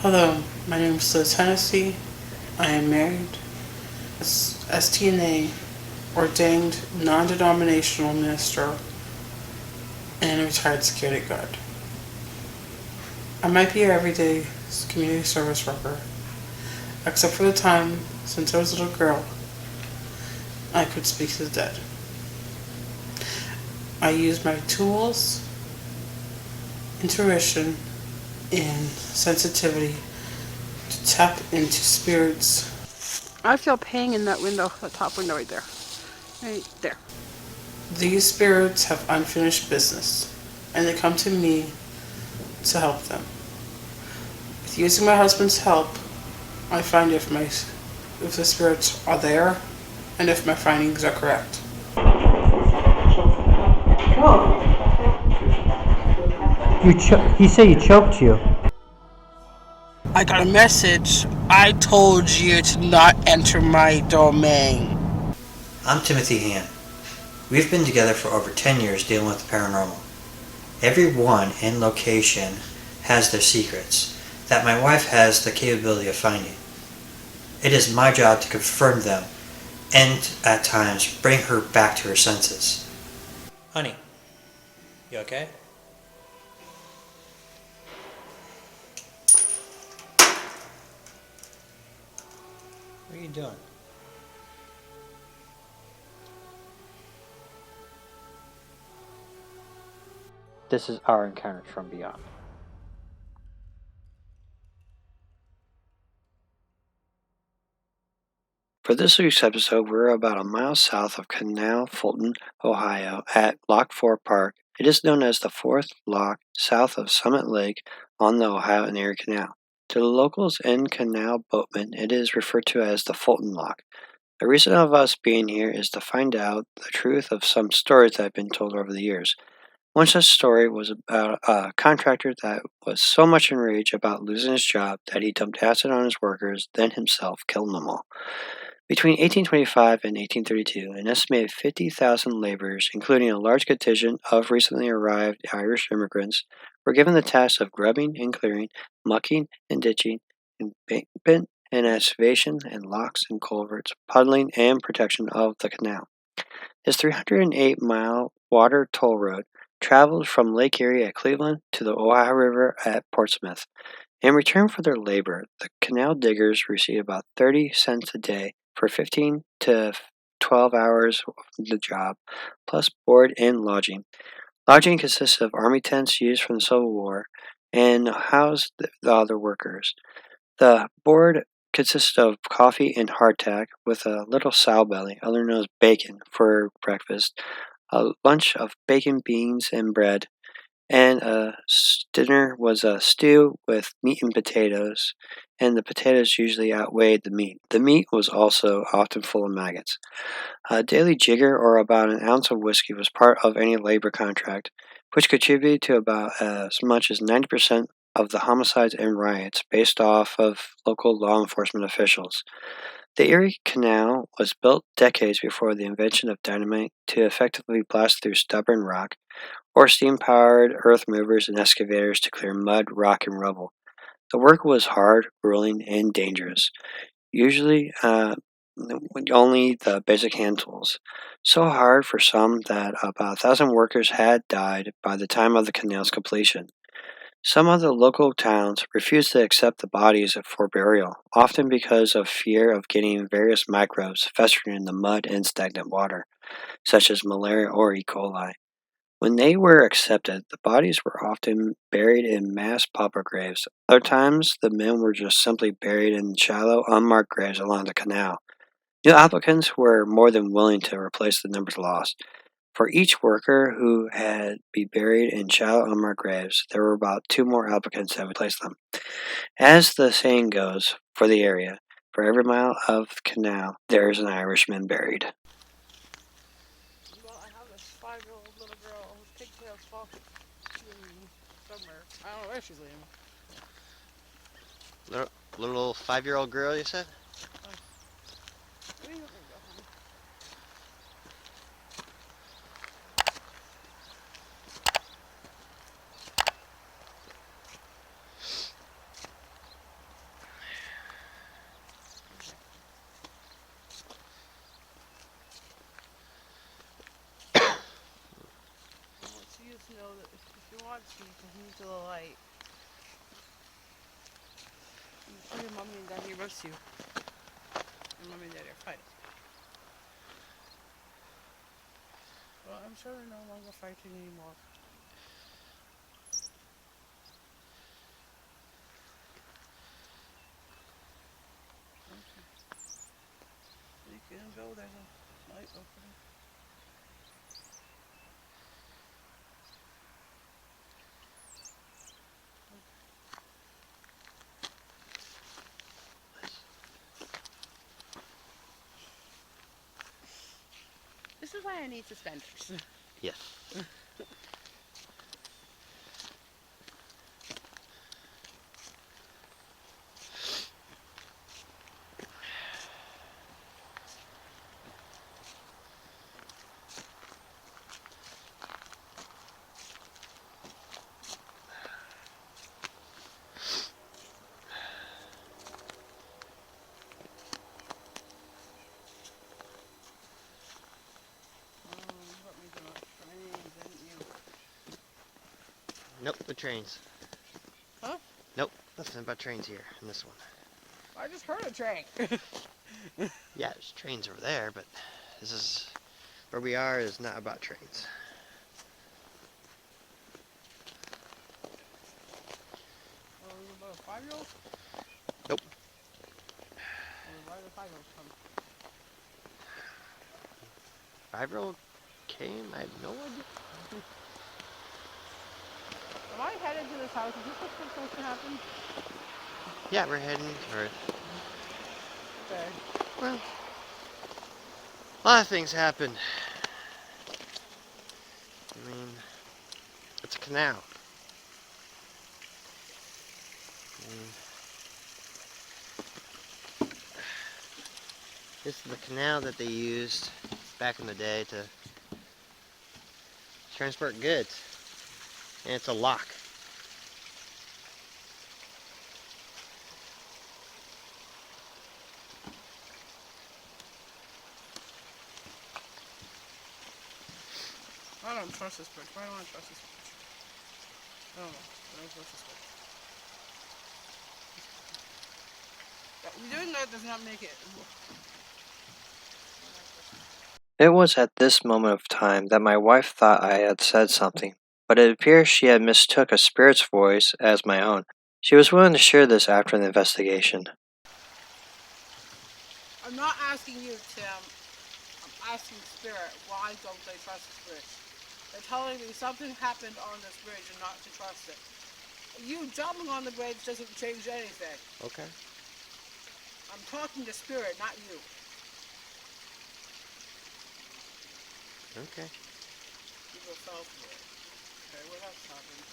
Hello, my name is Liz Hennessy. I am married, STNA, ordained non-denominational minister, and a retired security guard. I might be your everyday community service worker, except for the time since I was a little girl, I could speak to the dead. I use my tools, intuition, and sensitivity to tap into spirits. I feel pain in that window, the top window right there. Right there. These spirits have unfinished business, and they come to me to help them. With using my husband's help, I find if the spirits are there, and if my findings are correct. He said you choked you. I got a message. I told you to not enter my domain. I'm Timothy Han. We've been together for over 10 years dealing with the paranormal. Everyone and location has their secrets that my wife has the capability of finding. It is my job to confirm them and, at times, bring her back to her senses. Honey, you okay? What are you doing? This is our Encounters from Beyond. For this week's episode, we're about a mile south of Canal Fulton, Ohio, at Lock 4 Park. It is known as the fourth lock south of Summit Lake on the Ohio and Erie Canal. To the locals and canal boatmen, it is referred to as the Fulton Lock. The reason of us being here is to find out the truth of some stories that have been told over the years. One such story was about a contractor that was so much enraged about losing his job that he dumped acid on his workers, then himself killed them all. Between 1825 and 1832, an estimated 50,000 laborers, including a large contingent of recently arrived Irish immigrants, were given the task of grubbing and clearing, mucking and ditching, embankment and excavation, and locks and culverts, puddling and protection of the canal. This 308-mile water toll road traveled from Lake Erie at Cleveland to the Ohio River at Portsmouth. In return for their labor, the canal diggers received about 30 cents a day for 15 to 12 hours of the job, plus board and lodging. Lodging consists of army tents used from the Civil War and housed the other workers. The board consisted of coffee and hardtack with a little sow belly, otherwise known as bacon, for breakfast, a lunch of bacon, beans, and bread, and dinner was a stew with meat and potatoes, and the potatoes usually outweighed the meat. The meat was also often full of maggots. A daily jigger, or about an ounce of whiskey, was part of any labor contract, which contributed to about as much as 90% of the homicides and riots based off of local law enforcement officials. The Erie Canal was built decades before the invention of dynamite to effectively blast through stubborn rock, or steam-powered earth movers and excavators to clear mud, rock, and rubble. The work was hard, grueling, and dangerous, usually only the basic hand tools. So hard for some that about 1,000 workers had died by the time of the canal's completion. Some of the local towns refused to accept the bodies for burial, often because of fear of getting various microbes festering in the mud and stagnant water, such as malaria or E. coli. When they were accepted, the bodies were often buried in mass pauper graves. Other times, the men were just simply buried in shallow, unmarked graves along the canal. New applicants were more than willing to replace the numbers lost. For each worker who had be buried in shallow, unmarked graves, there were about 2 more applicants that would replace them. As the saying goes, for the area, for every mile of canal, there is an Irishman buried. Well, I have this 5-year-old little girl whose pigtails fall somewhere. I don't know where she's leaving. Little 5-year-old girl, you said? Where are you looking at, honey? just know that if you want to, you can use the light. I'm sure your mommy and daddy roast you. Your mommy and daddy are fighting. Well, I'm sure they're no longer fighting anymore. Okay. You can go, there's a light opening. This is why I need suspenders. Yes. Let me do it. Trains, didn't you? Nope, the trains. Huh? Nope, nothing about trains here in this one. I just heard a train. Yeah, there's trains over there, but this is where we are is not about trains. Oh, you about a 5-year-old? Nope. Why did 5-year-olds come? 5-year-old came? I have no idea. Am I headed to this house? Is this what's supposed to happen? Yeah, we're heading north. Okay. Well, a lot of things happen. I mean, it's a canal. This is the canal that they used back in the day to transport goods. And it's a lock. I don't trust this bridge. Why don't I trust this bridge? I don't know. I don't trust this bridge. Doing that does not make it. It was at this moment of time that my wife thought I had said something, but it appears she had mistook a spirit's voice as my own. She was willing to share this after the investigation. I'm not asking you, Tim. I'm asking Spirit. Why don't they trust this bridge? They're telling me something happened on this bridge and not to trust it. You jumping on the bridge doesn't change anything. Okay. I'm talking to Spirit, not you. Okay. People fell for it. Okay, what else happened?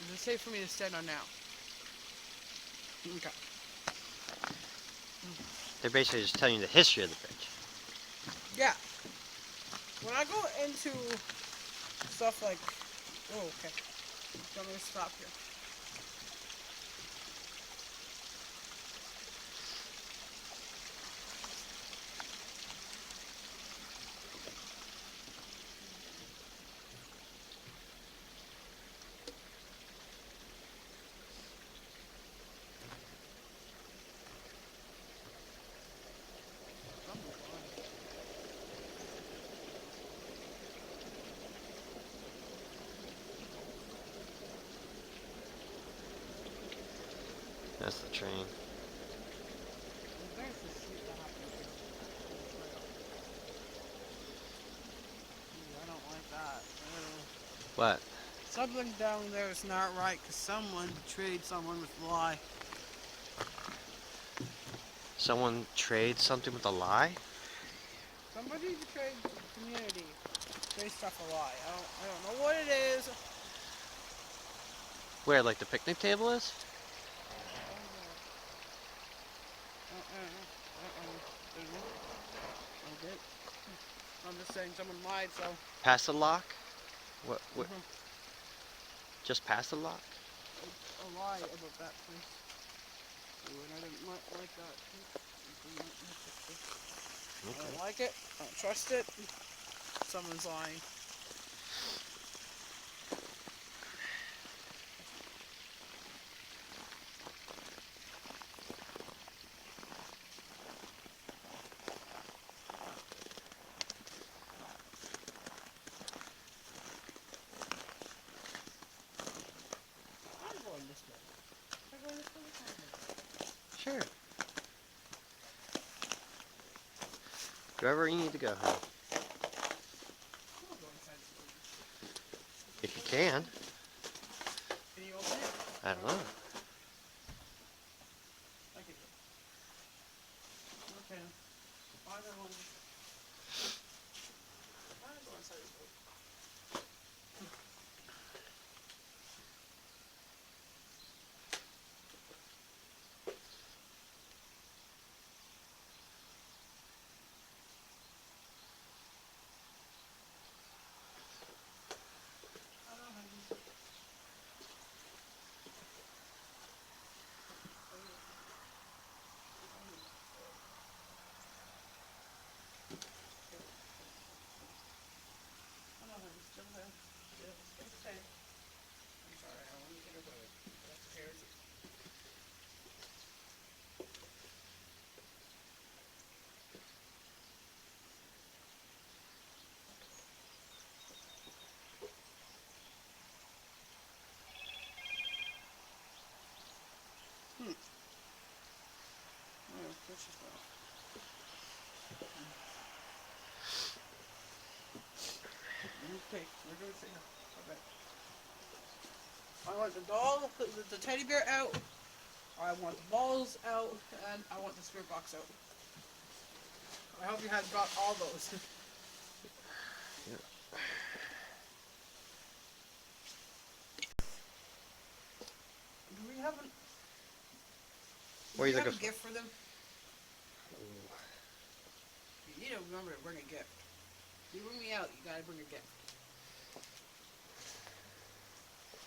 Is it safe for me to stand on now? Okay. They're basically just telling you the history of the bridge. Yeah. When I go into stuff like, oh, okay. I'm gonna stop here. That's the train. There's this shit that happened here. I don't like that. What? Something down there is not right because someone betrayed someone with a lie. Someone trades something with a lie? Somebody betrayed the community based off a lie. I don't know what it is. Where, like the picnic table is? Okay. I'm just saying someone lied, so. Past the lock? What? Mhm. Just past the lock? A lie about that place. Ooh, and I didn't like that. I don't like it. I don't trust it. Someone's lying. I'm going this way. I'm going this way. Sure. Wherever you need to go, honey. I'm going inside the building. If you can. Can you open it? I don't know. I can do it. Okay. I'm going inside the building. I don't know how to use it. I don't know how to still there. It's okay. I'm sorry, I don't want to get away. That's heresy. Oh, this is well. Okay, we're going to see her. Okay. I want the doll, the teddy bear out. I want the balls out, and I want the spirit box out. I hope you had got all those. Do we have an? What are you looking a for? gift for them? You need to remember to bring a gift. You bring me out, you gotta bring a gift.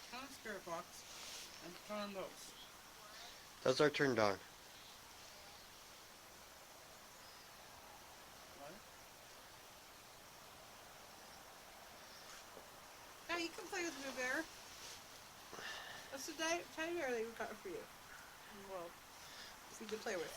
Turn on the spirit box, and turn on those. Those are turned on. What? Yeah, you can play with the bear. That's the teddy bear they got for you. Well, for you to play with.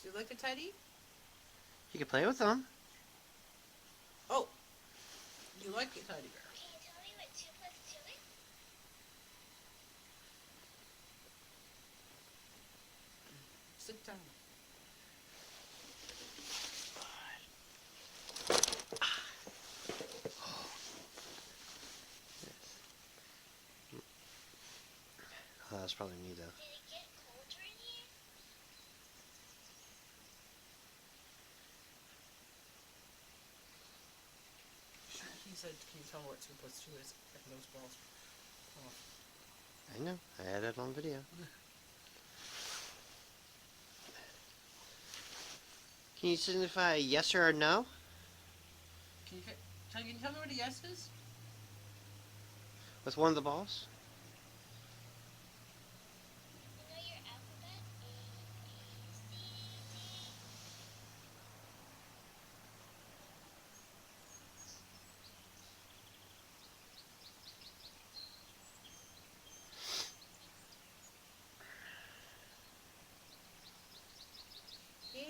Do you like a teddy? You can play with them. Oh, you like a teddy bear. Can you tell me what 2 plus 2 is? Sit down. Oh, that's probably me though. Did it get colder in here? He said, can you tell me what 2 plus 2 is? And those balls. Oh. I know. I had it on video. Can you signify yes or no? Can you tell me what a yes is? With one of the balls? You know your alphabet? A, B, C, D. Yeah.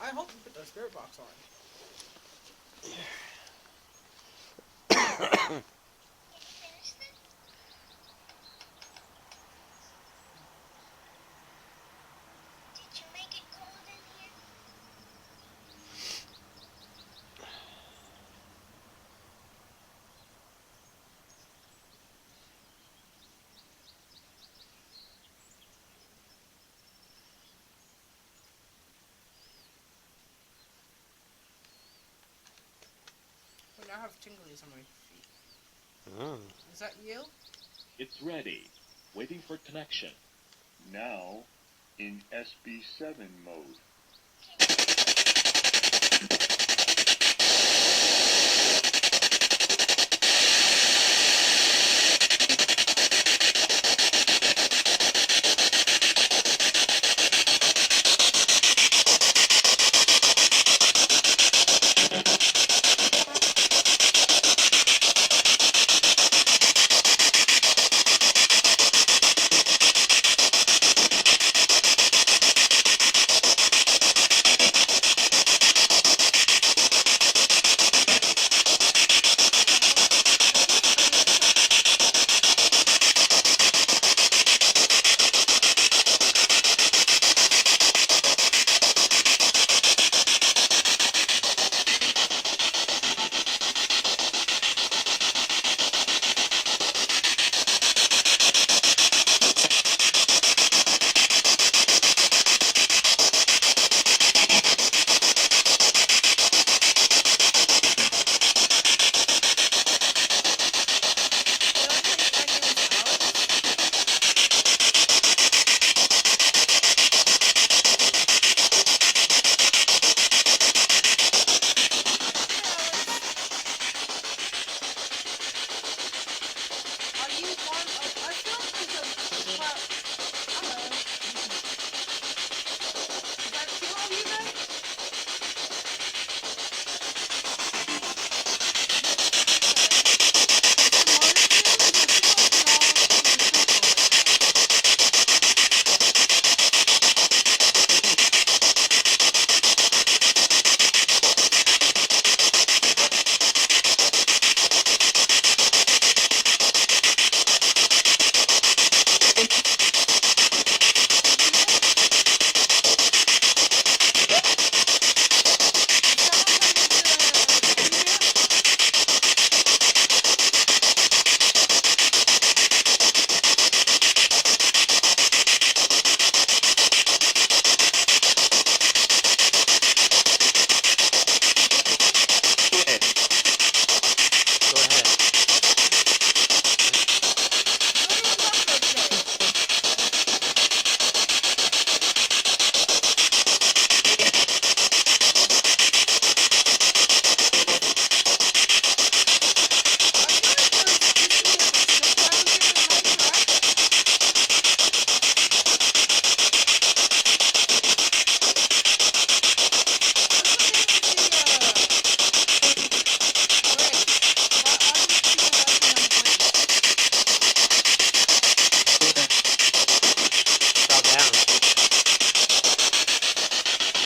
I hope you put the spirit box on. Can you finish this? Did you make it cold in here? now have tinglies on my feet. Mm. Is that you? It's ready, waiting for connection. Now, in SB7 mode.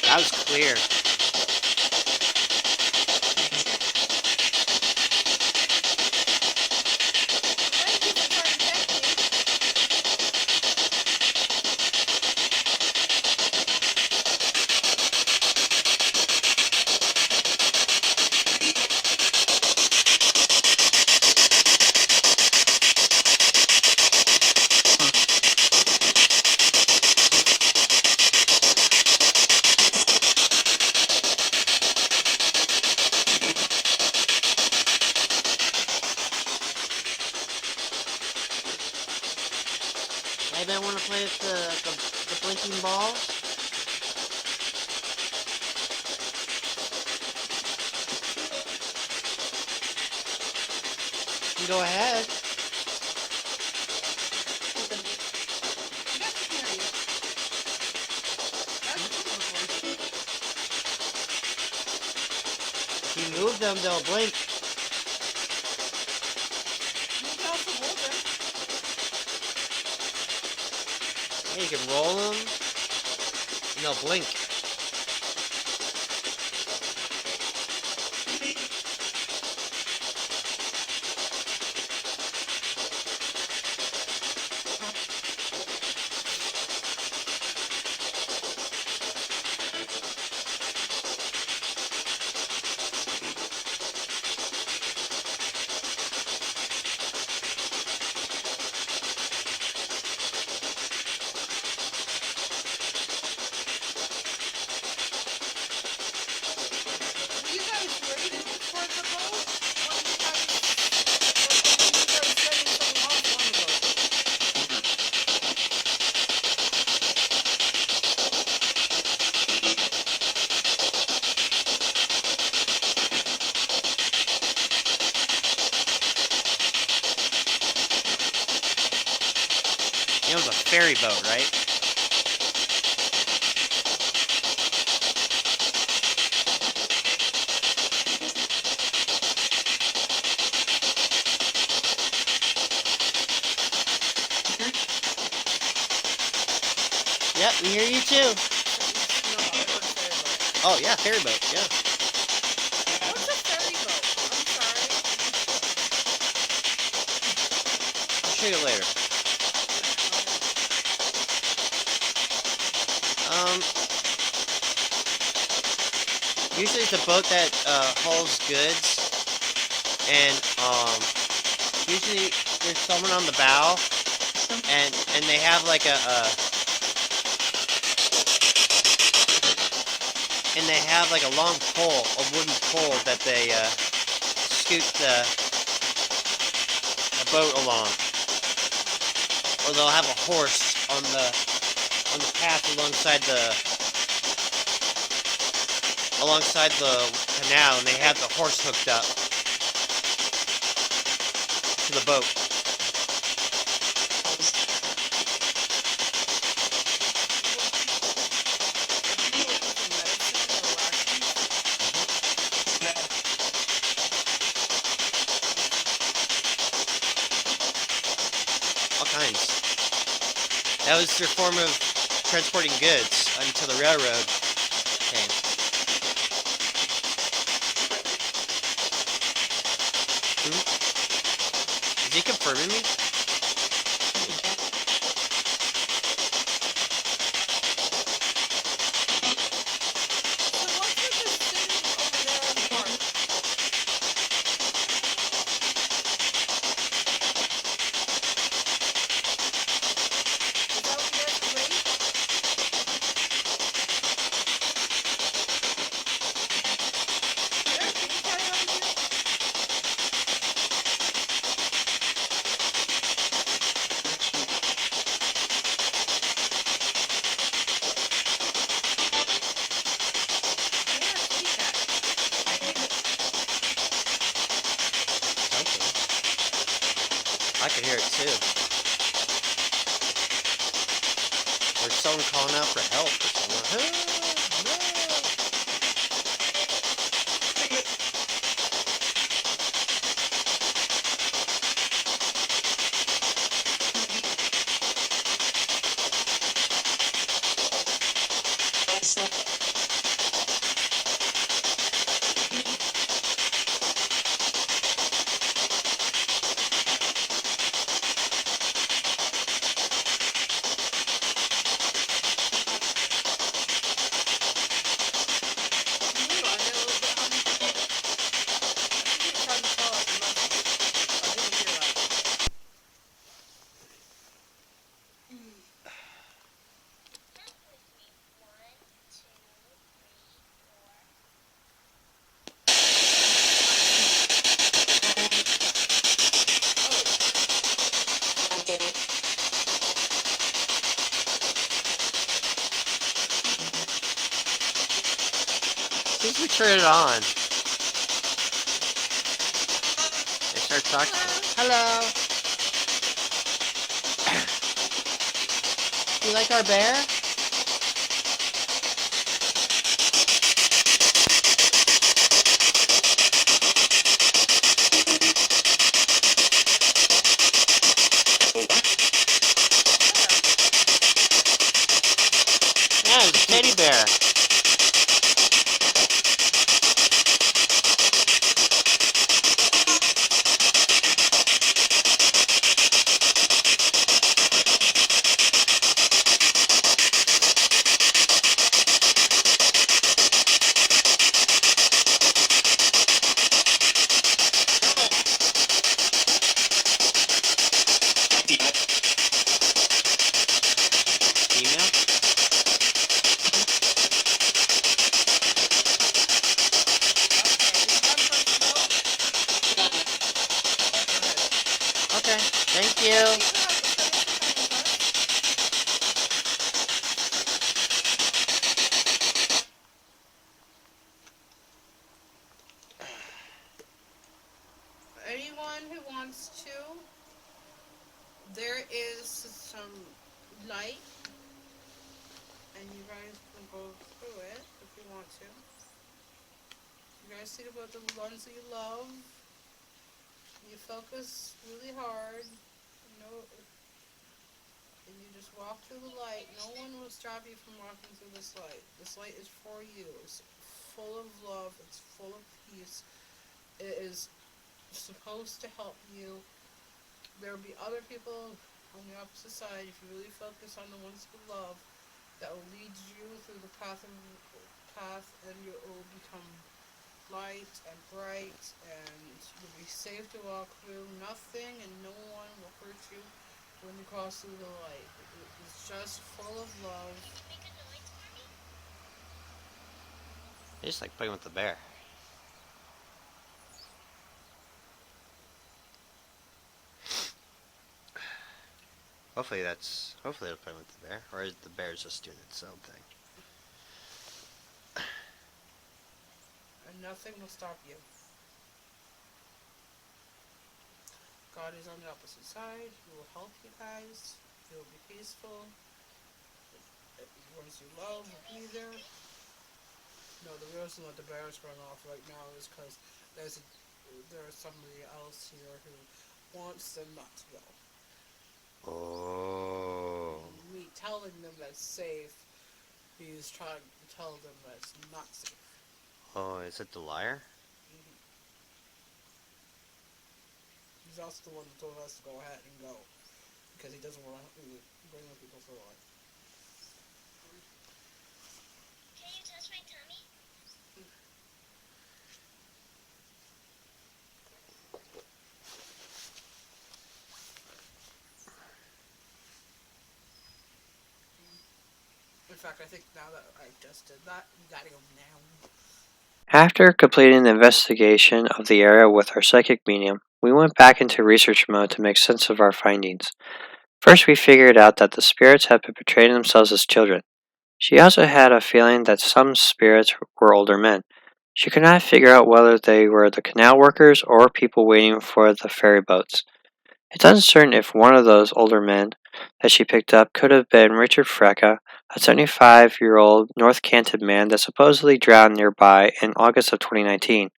That was clear. Anybody want to play with the blinking balls? You go ahead. If you move them, they'll blink. Yeah, you can roll them, and they'll blink. ferry boat, right? Yep, we hear you too. No, I heard ferry boat. Oh yeah, ferry boat. Yeah. What's a ferry boat? I'm sorry. I'll show you later. Usually it's a boat that hauls goods, and usually there's someone on the bow, and they have like a long pole, a wooden pole that they scoot the boat along, or they'll have a horse on the path alongside the canal, and they have the horse hooked up to the boat. All kinds. That was their form of transporting goods until the railroad came. Is he confirming me? I could hear it too. There's someone calling out for help or something. As soon as we turn it on, they start talking. Hello. You like our bear? Yeah, it's a teddy bear. Email? Okay, thank you. Anyone who wants to, there is some light, and you guys can go through it if you want to. You guys think about the ones that you love. You focus really hard. You know, and you just walk through the light. No one will stop you from walking through this light. This light is for you. It's full of love. It's full of peace. It is supposed to help you. There will be other people on the opposite side. If you really focus on the ones you love, that will lead you through the path, and you will become light and bright, and you'll be safe to walk through. Nothing and no one will hurt you when you cross through the light. It's just full of love. Make a noise for me? I just like playing with the bear. Hopefully it'll play with the bear, or is the bear just doing its own thing? And nothing will stop you. God is on the opposite side. He will help you guys. He will be peaceful. The ones you love will be there. No, the reason that the bear's going off right now is because there's somebody else here who wants them not to go. Oh. Me telling them that's safe, he's trying to tell them that's not safe. Oh, is it the liar? He's also the one that told us to go ahead and go, because he doesn't want to bring the people through it. Can you touch my tummy? In fact, I think now that I just did that, you gotta go now. After completing the investigation of the area with our psychic medium, we went back into research mode to make sense of our findings. First, we figured out that the spirits had been portraying themselves as children. She also had a feeling that some spirits were older men. She could not figure out whether they were the canal workers or people waiting for the ferry boats. It's uncertain if one of those older men that she picked up could have been Richard Frecka, a 75-year-old North Canton man that supposedly drowned nearby in August of 2019.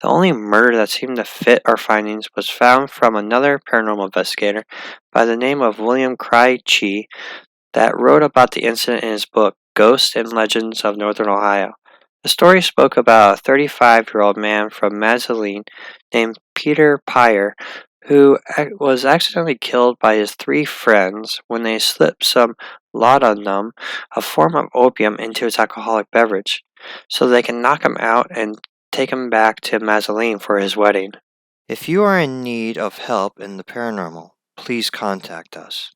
The only murder that seemed to fit our findings was found from another paranormal investigator by the name of William Krejci that wrote about the incident in his book, Ghosts and Legends of Northern Ohio. The story spoke about a 35-year-old man from Mazzeline named Peter Pyer who was accidentally killed by his 3 friends when they slipped some laudanum, a form of opium, into his alcoholic beverage, so they can knock him out and take him back to Mazzeline for his wedding. If you are in need of help in the paranormal, please contact us.